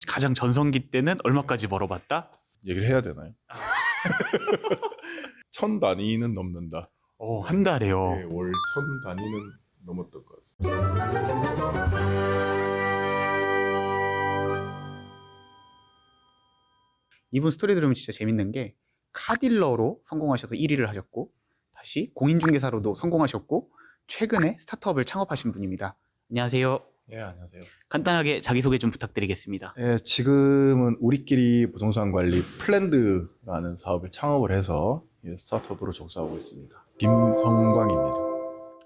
가장 전성기 때는 얼마까지 벌어봤다? 얘기를 해야 되나요? 1000단위는 넘는다. 한 달에요. 네, 월 1000단위는 넘었던 것 같습니다. 이분 스토리 들으면 진짜 재밌는 게 카딜러로 성공하셔서 1위를 하셨고 다시 공인중개사로도 성공하셨고 최근에 스타트업을 창업하신 분입니다. 안녕하세요. 예, 안녕하세요. 간단하게 자기소개 좀 부탁드리겠습니다. 예, 지금은 우리끼리 부동산 관리 플랜드라는 사업을 창업을 해서 스타트업으로 종사하고 있습니다. 김성광입니다.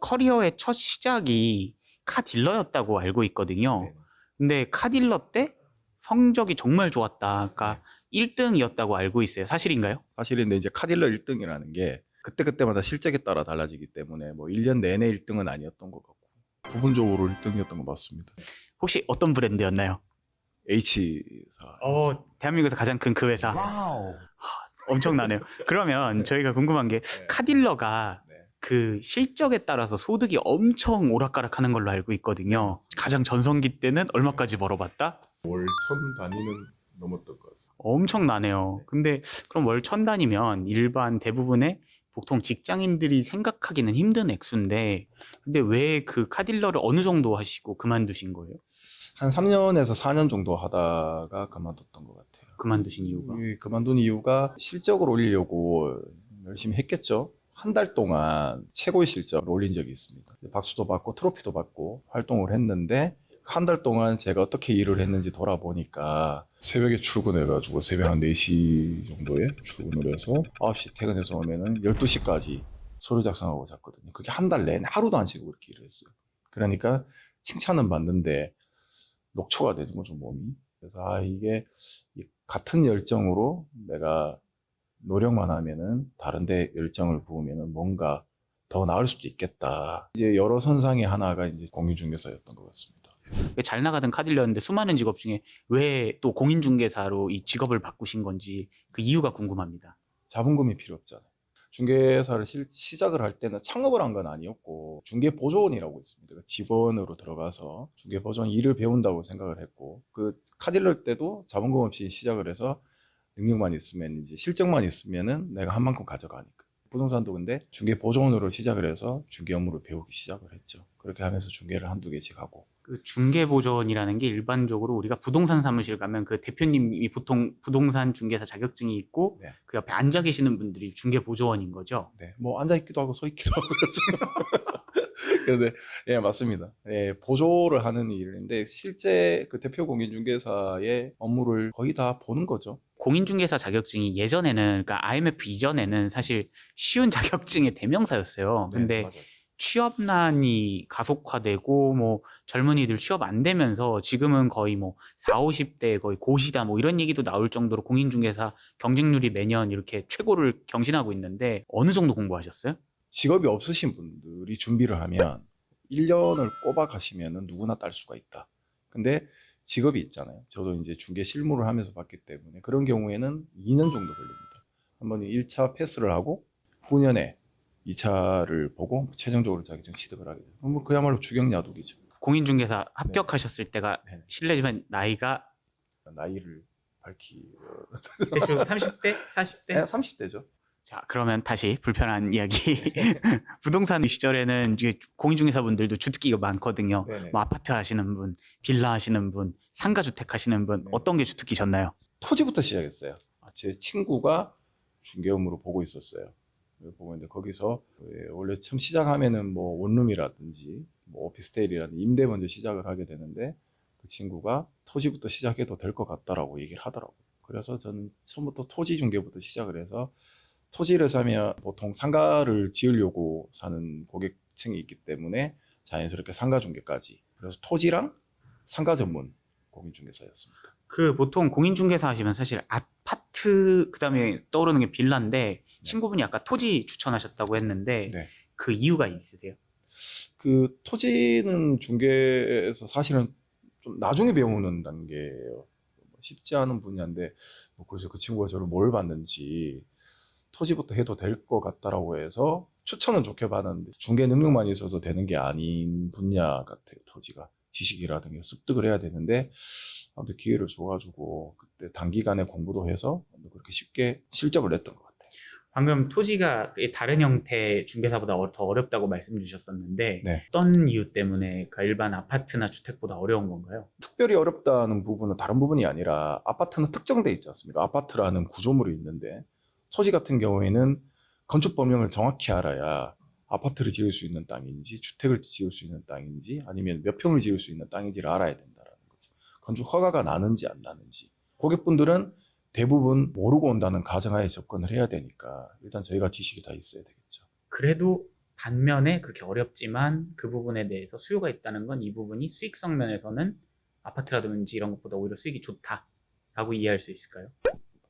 커리어의 첫 시작이 카딜러였다고 알고 있거든요. 네. 근데 카딜러 때 성적이 정말 좋았다. 그러니까 1등이었다고 알고 있어요. 사실인가요? 사실인데 이제 카딜러 1등이라는 게 그때그때마다 실적에 따라 달라지기 때문에 뭐 1년 내내 1등은 아니었던 것 같고 부분적으로 1등이었던 것 같습니다. 혹시 어떤 브랜드였나요? H사. 대한민국에서 가장 큰 그 회사. 엄청나네요. 그러면 저희가 궁금한 게 카딜러가 네. 그 실적에 따라서 소득이 엄청 오락가락하는 걸로 알고 있거든요. 가장 전성기 때는 얼마까지 벌어봤다? 월 1000단위는 넘었던 것 같습니다. 엄청나네요. 근데 그럼 월 1000단이면 일반 대부분의 보통 직장인들이 생각하기는 힘든 액수인데 근데 왜 그 카딜러를 어느 정도 하시고 그만두신 거예요? 한 3년에서 4년 정도 하다가 그만뒀던 것 같아요. 그만두신 이유가? 그만둔 이유가 실적을 올리려고 열심히 했겠죠. 한 달 동안 최고의 실적을 올린 적이 있습니다. 박수도 받고 트로피도 받고 활동을 했는데 한 달 동안 제가 어떻게 일을 했는지 돌아보니까 새벽에 출근해가지고 새벽 한 4시 정도에 출근을 해서 9시 퇴근해서 오면은 12시까지 서류 작성하고 잤거든요. 그게 한 달 내내 하루도 안 쉬고 그렇게 일을 했어요. 그러니까 칭찬은 받는데 녹초가 되는 거죠, 몸이. 그래서 이게 같은 열정으로 내가 노력만 하면은 다른데 열정을 부으면은 뭔가 더 나을 수도 있겠다. 이제 여러 선상의 하나가 이제 공인중개사였던 것 같습니다. 잘 나가던 카딜러였는데 수많은 직업 중에 왜 또 공인중개사로 이 직업을 바꾸신 건지 그 이유가 궁금합니다. 자본금이 필요 없잖아요. 중개사를 시작을 할 때는 창업을 한 건 아니었고 중개보조원이라고 있습니다. 직원으로 들어가서 중개보조원 일을 배운다고 생각을 했고 그 카딜러 때도 자본금 없이 시작을 해서 능력만 있으면 이제 실적만 있으면은 내가 한 만큼 가져가니까. 부동산도 근데 중개보조원으로 시작을 해서 중개 업무를 배우기 시작을 했죠. 그렇게 하면서 중개를 한두 개씩 하고. 그 중개보조원이라는 게 일반적으로 우리가 부동산 사무실 가면 그 대표님이 보통 부동산 중개사 자격증이 있고 네. 그 옆에 앉아 계시는 분들이 중개보조원인 거죠. 네, 뭐 앉아 있기도 하고 서 있기도 하고 그렇죠. 그런데 예, 맞습니다. 예, 보조를 하는 일인데 실제 그 대표 공인중개사의 업무를 거의 다 보는 거죠. 공인중개사 자격증이 예전에는 그러니까 IMF 이전에는 사실 쉬운 자격증의 대명사였어요. 네, 근데 맞아요. 취업난이 가속화되고 뭐 젊은이들 취업 안 되면서 지금은 거의 뭐 40, 50대 거의 고시다 뭐 이런 얘기도 나올 정도로 공인중개사 경쟁률이 매년 이렇게 최고를 경신하고 있는데 어느 정도 공부하셨어요? 직업이 없으신 분들이 준비를 하면 1년을 꼽아 가시면은 누구나 딸 수가 있다. 근데 직업이 있잖아요. 저도 이제 중개 실무를 하면서 봤기 때문에 그런 경우에는 2년 정도 걸립니다. 한번 1차 패스를 하고 후년에 2차를 보고 최종적으로 자격증 취득을 하게 돼요. 뭐 그야말로 주경야독이죠. 공인중개사 합격하셨을 때가 네. 실례지만 나이가 나이를 밝히 대충 30대? 40대? 30대죠. 자, 그러면 다시 불편한 이야기. 부동산 시절에는 이제 공인중개사분들도 주특기가 많거든요. 네네. 뭐 아파트 하시는 분, 빌라 하시는 분, 상가주택 하시는 분, 네. 어떤 게 주특기셨나요? 토지부터 시작했어요. 제 친구가 중개 업무를 보고 있었어요. 보고 있는데 거기서 원래 처음 시작하면은 뭐 원룸이라든지 뭐 오피스텔이라든지 임대 먼저 시작을 하게 되는데 그 친구가 토지부터 시작해도 될 것 같다라고 얘기를 하더라고요. 그래서 저는 처음부터 토지 중개부터 시작을 해서 토지를 사면 보통 상가를 지으려고 사는 고객층이 있기 때문에 자연스럽게 상가 중개까지. 그래서 토지랑 상가 전문 공인중개사였습니다. 그 보통 공인중개사 하시면 사실 아파트, 그 다음에 떠오르는 게 빌라인데 친구분이 아까 토지 추천하셨다고 했는데 네. 그 이유가 있으세요? 그 토지는 중개에서 사실은 좀 나중에 배우는 단계예요. 쉽지 않은 분야인데 그래서 그 친구가 저를 뭘 봤는지 토지부터 해도 될 것 같다라고 해서 추천은 좋게 받았는데 중개 능력만 있어서 되는 게 아닌 분야 같아요. 토지가 지식이라든가 습득을 해야 되는데 아무튼 기회를 줘가지고 그때 단기간에 공부도 해서 그렇게 쉽게 실적을 냈던 것 같아요. 방금 토지가 다른 형태 중개사보다 더 어렵다고 말씀 주셨었는데 네. 어떤 이유 때문에 그 일반 아파트나 주택보다 어려운 건가요? 특별히 어렵다는 부분은 다른 부분이 아니라 아파트는 특정돼 있지 않습니까? 아파트라는 구조물이 있는데 토지 같은 경우에는 건축 법령을 정확히 알아야 아파트를 지을 수 있는 땅인지 주택을 지을 수 있는 땅인지 아니면 몇 평을 지을 수 있는 땅인지를 알아야 된다는 거죠. 건축 허가가 나는지 안 나는지. 고객분들은 대부분 모르고 온다는 가정하에 접근을 해야 되니까 일단 저희가 지식이 다 있어야 되겠죠. 그래도 반면에 그렇게 어렵지만 그 부분에 대해서 수요가 있다는 건 이 부분이 수익성 면에서는 아파트라든지 이런 것보다 오히려 수익이 좋다라고 이해할 수 있을까요?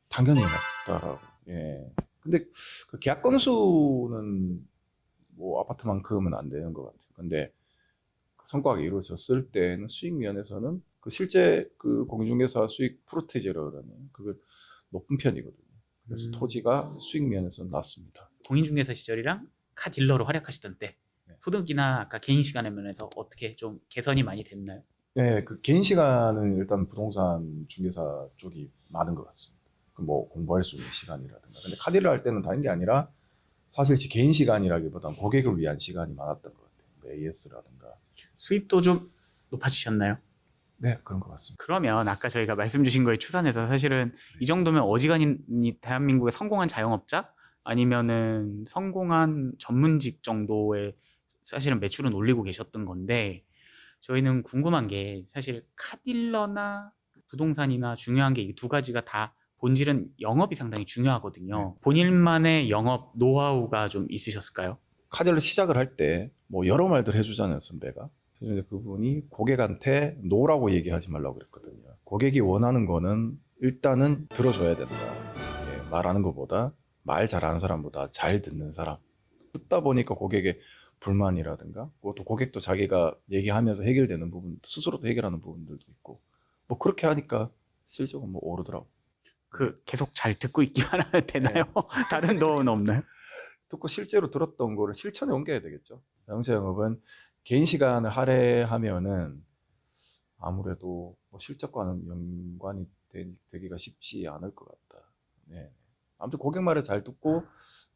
당연히 맞다라고. 예. 근데 그 계약 건수는 뭐 아파트만큼은 안 되는 것 같아요. 근데 그 성과가 이루어졌을 때는 수익 면에서는 그 실제 그 공인중개사 수익 프로테이저라는 그걸 높은 편이거든요. 그래서 토지가 수익 면에서는 낮습니다. 공인중개사 시절이랑 카 딜러로 활약하시던 때 네. 소득이나 아까 개인 시간의 면에서 어떻게 좀 개선이 많이 됐나요? 네, 그 개인 시간은 일단 부동산 중개사 쪽이 많은 것 같습니다. 그 뭐 공부할 수 있는 시간이라든가. 근데 카딜러 할 때는 다른 게 아니라 사실 제 개인 시간이라기보다는 고객을 위한 시간이 많았던 것 같아요. 뭐 AS라든가. 수입도 좀 높아지셨나요? 네, 그런 것 같습니다. 그러면 아까 저희가 말씀 주신 거에 추산해서 사실은 이 정도면 어지간히 대한민국의 성공한 자영업자 아니면은 성공한 전문직 정도의 사실은 매출은 올리고 계셨던 건데 저희는 궁금한 게 사실 카딜러나 부동산이나 중요한 게 이 두 가지가 다 본질은 영업이 상당히 중요하거든요. 본인만의 영업 노하우가 좀 있으셨을까요? 카딜러 시작을 할 때 뭐 여러 말들 해주잖아요, 선배가. 근데 그분이 고객한테 노라고 얘기하지 말라고 그랬거든요. 고객이 원하는 거는 일단은 들어줘야 된다. 예, 말하는 것보다 말 잘하는 사람보다 잘 듣는 사람. 듣다 보니까 고객의 불만이라든가 또 고객도 자기가 얘기하면서 해결되는 부분, 스스로도 해결하는 부분들도 있고 뭐 그렇게 하니까 실적은 뭐 오르더라고. 그 계속 잘 듣고 있기만 하면 되나요? 다른 노하우는 없나요? 듣고 실제로 들었던 거를 실천에 옮겨야 되겠죠. 영세 영업은 개인 시간을 할애하면은 아무래도 뭐 실적과는 연관이 되기가 쉽지 않을 것 같다. 네. 아무튼 고객 말을 잘 듣고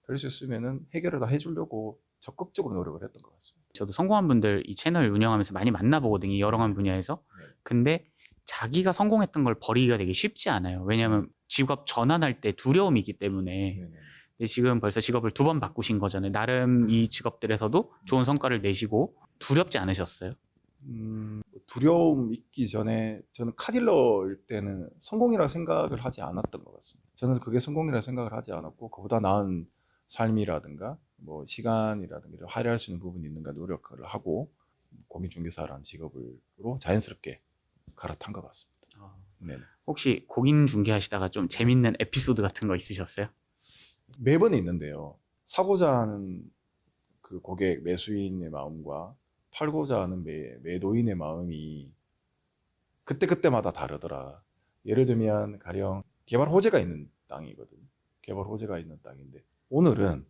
들을 수 있으면은 해결을 다 해주려고 적극적으로 노력을 했던 것 같습니다. 저도 성공한 분들 이 채널 운영하면서 많이 만나보거든요. 여러 가지 분야에서. 네. 근데 자기가 성공했던 걸 버리기가 되게 쉽지 않아요. 왜냐하면 직업 전환할 때 두려움이 있기 때문에. 네네. 근데 지금 벌써 직업을 2번 바꾸신 거잖아요. 나름 이 직업들에서도 좋은 성과를 내시고 두렵지 않으셨어요? 두려움 있기 전에 저는 카딜러일 때는 성공이라 생각을 하지 않았던 것 같습니다. 저는 그게 성공이라 생각을 하지 않았고 그보다 나은 삶이라든가 뭐 시간이라든가 할애할 수 있는 부분이 있는가 노력을 하고 공인중개사라는 직업으로 자연스럽게 갈아탄 것 같습니다. 네. 혹시 공인 중개하시다가 좀 재밌는 에피소드 같은 거 있으셨어요? 매번 있는데요. 사고자 하는 그 고객 매수인의 마음과 팔고자 하는 매도인의 마음이 그때그때마다 다르더라. 예를 들면 가령 개발 호재가 있는 땅이거든요. 개발 호재가 있는 땅인데 오늘은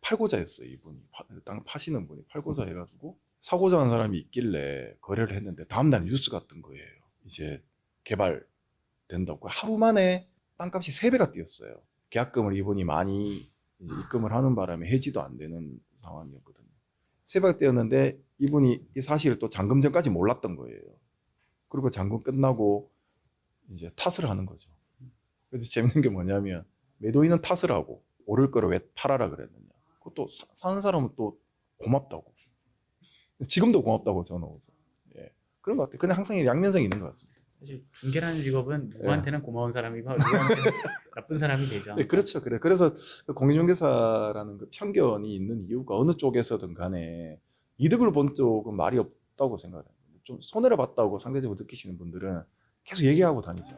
팔고자 했어요. 이분이 땅 파시는 분이 팔고자 해가지고 사고자 하는 사람이 있길래 거래를 했는데 다음날 뉴스가 뜬 거예요. 이제 개발된다고. 하루 만에 땅값이 3배가 뛰었어요. 계약금을 이분이 많이 이제 입금을 하는 바람에 해지도 안 되는 상황이었거든요. 3배가 뛰었는데 이분이 이 사실을 또 잔금 전까지 몰랐던 거예요. 그리고 잔금 끝나고 이제 탓을 하는 거죠. 그래서 재밌는 게 뭐냐면 매도인은 탓을 하고 오를 거를 왜 팔아라 그랬느냐. 그것도 사는 사람은 또 고맙다고. 지금도 고맙다고 전화 오죠. 예. 그런 것 같아요. 근데 항상 양면성이 있는 것 같습니다. 사실 중개라는 직업은 누구한테는 고마운 사람이고 누구한테는 나쁜 사람이 되죠. 네, 그렇죠. 그래. 그래서 공인중개사라는 그 편견이 있는 이유가 어느 쪽에서든 간에 이득을 본 쪽은 말이 없다고 생각해요. 좀 손해를 봤다고 상대적으로 느끼시는 분들은 계속 얘기하고 다니죠.